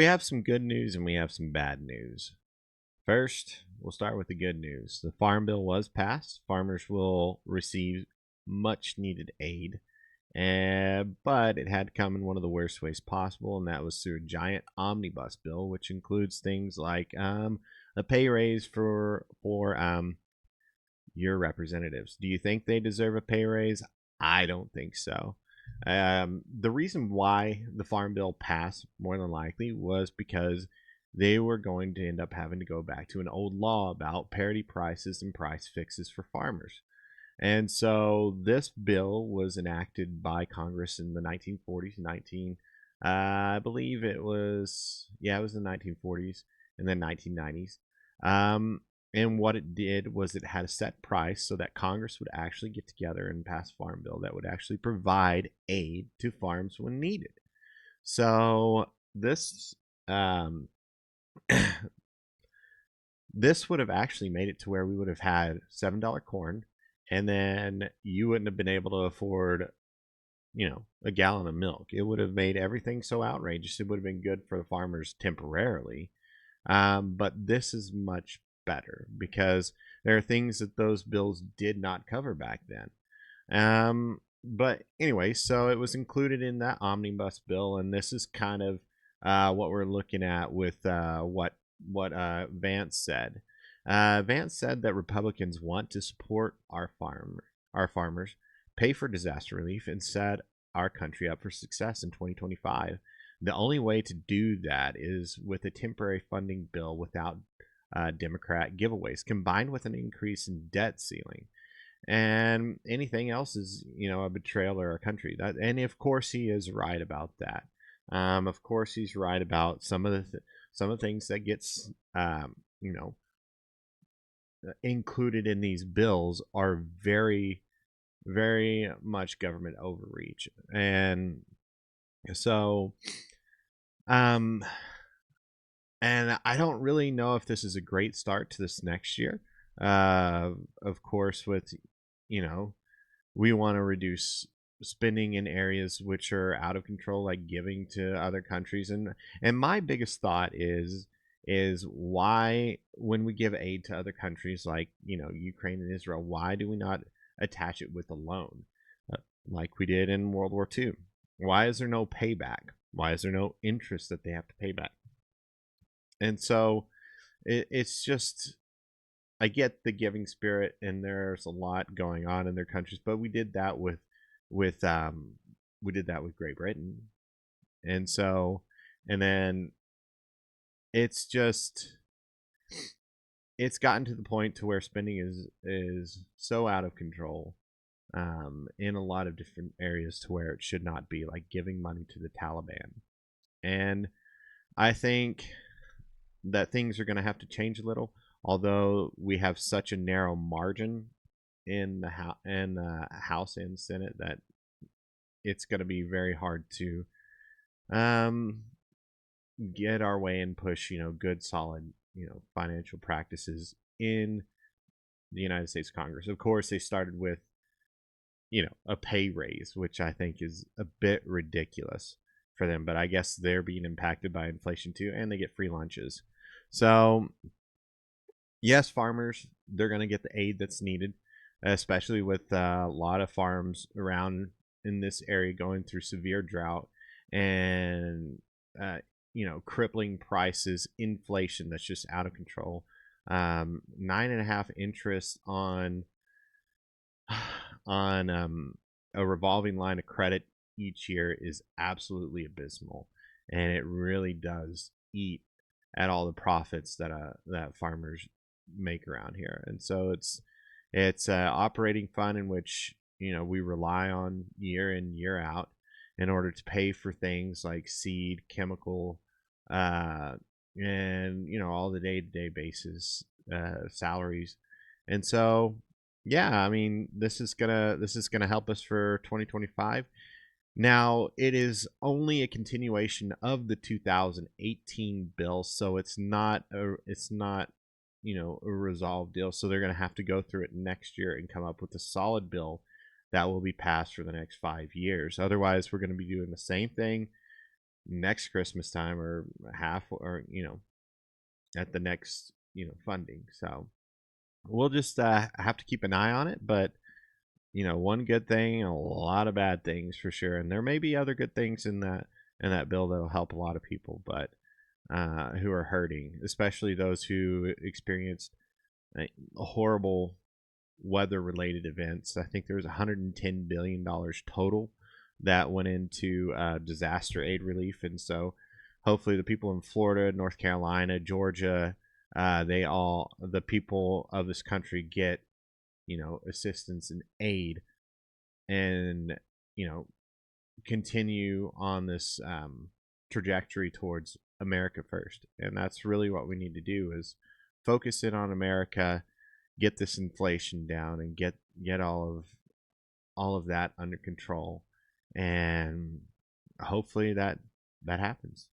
we have some good news and we have some bad news. First, we'll start with the good news. The Farm Bill was passed. Farmers will receive much needed aid, but it had come in one of the worst ways possible, and that was through a giant omnibus bill, which includes things like a pay raise for your representatives. Do you think they deserve a pay raise? I don't think so. The reason why the Farm Bill passed, more than likely, was because they were going to end up having to go back to an old law about parity prices and price fixes for farmers. And so this bill was enacted by Congress in the 1940s, I believe it was, yeah, it was the 1940s and then 1990s. Um, and what it did was it had a set price so that Congress would actually get together and pass a farm bill that would actually provide aid to farms when needed. So this um, this would have actually made it to where we would have had $7 corn, and then you wouldn't have been able to afford, a gallon of milk. It would have made everything so outrageous. It would have been good for the farmers temporarily. But this is much better because there are things that those bills did not cover back then. But anyway, so it was included in that omnibus bill, and this is kind of what we're looking at with what Vance said. Vance said that Republicans want to support our farmers, pay for disaster relief, and set our country up for success in 2025. The only way to do that is with a temporary funding bill without Democrat giveaways, combined with an increase in debt ceiling. And anything else is, a betrayal of our country. And of course, he is right about that. Of course, he's right about some of the things that gets, included in these bills are very, very much government overreach. And so, um, and I don't really know if this is a great start to this next year. Of course, with, we want to reduce spending in areas which are out of control, like giving to other countries. And my biggest thought is why, when we give aid to other countries like, Ukraine and Israel, why do we not attach it with a loan like we did in World War II? Why is there no payback? Why is there no interest that they have to pay back? And so it's just, I get the giving spirit, and there's a lot going on in their countries, but we did that with Great Britain. And so, and then it's just, it's gotten to the point to where spending is so out of control in a lot of different areas to where it should not be, like giving money to the Taliban. And I think that things are going to have to change a little, although we have such a narrow margin in the House and Senate that it's going to be very hard to get our way and push, good, solid, financial practices in the United States Congress. Of course, they started with, a pay raise, which I think is a bit ridiculous for them, but I guess they're being impacted by inflation too, and they get free lunches. So, yes, farmers, they're going to get the aid that's needed, especially with a lot of farms around in this area going through severe drought and, crippling prices, inflation that's just out of control. 9.5 interest on a revolving line of credit each year is absolutely abysmal, and it really does eat at all the profits that farmers make around here. And so it's operating fund in which we rely on year in, year out in order to pay for things like seed, chemical, and all the day-to-day basis salaries. And so, yeah, I mean, this is gonna help us for 2025. Now, it is only a continuation of the 2018 bill, so it's not a resolved deal. So they're going to have to go through it next year and come up with a solid bill that will be passed for the next 5 years. Otherwise, we're going to be doing the same thing next Christmas time, or half, or at the next funding. So we'll just have to keep an eye on it. But one good thing and a lot of bad things for sure, and there may be other good things in that bill that'll help a lot of people, but who are hurting, especially those who experienced horrible weather-related events. I think there was $110 billion total that went into disaster aid relief, and so hopefully the people in Florida, North Carolina, Georgia, the people of this country get assistance and aid, and you know continue on this trajectory towards America first. And that's really what we need to do, is focus in on America, get this inflation down, and get all of that under control. And hopefully that happens.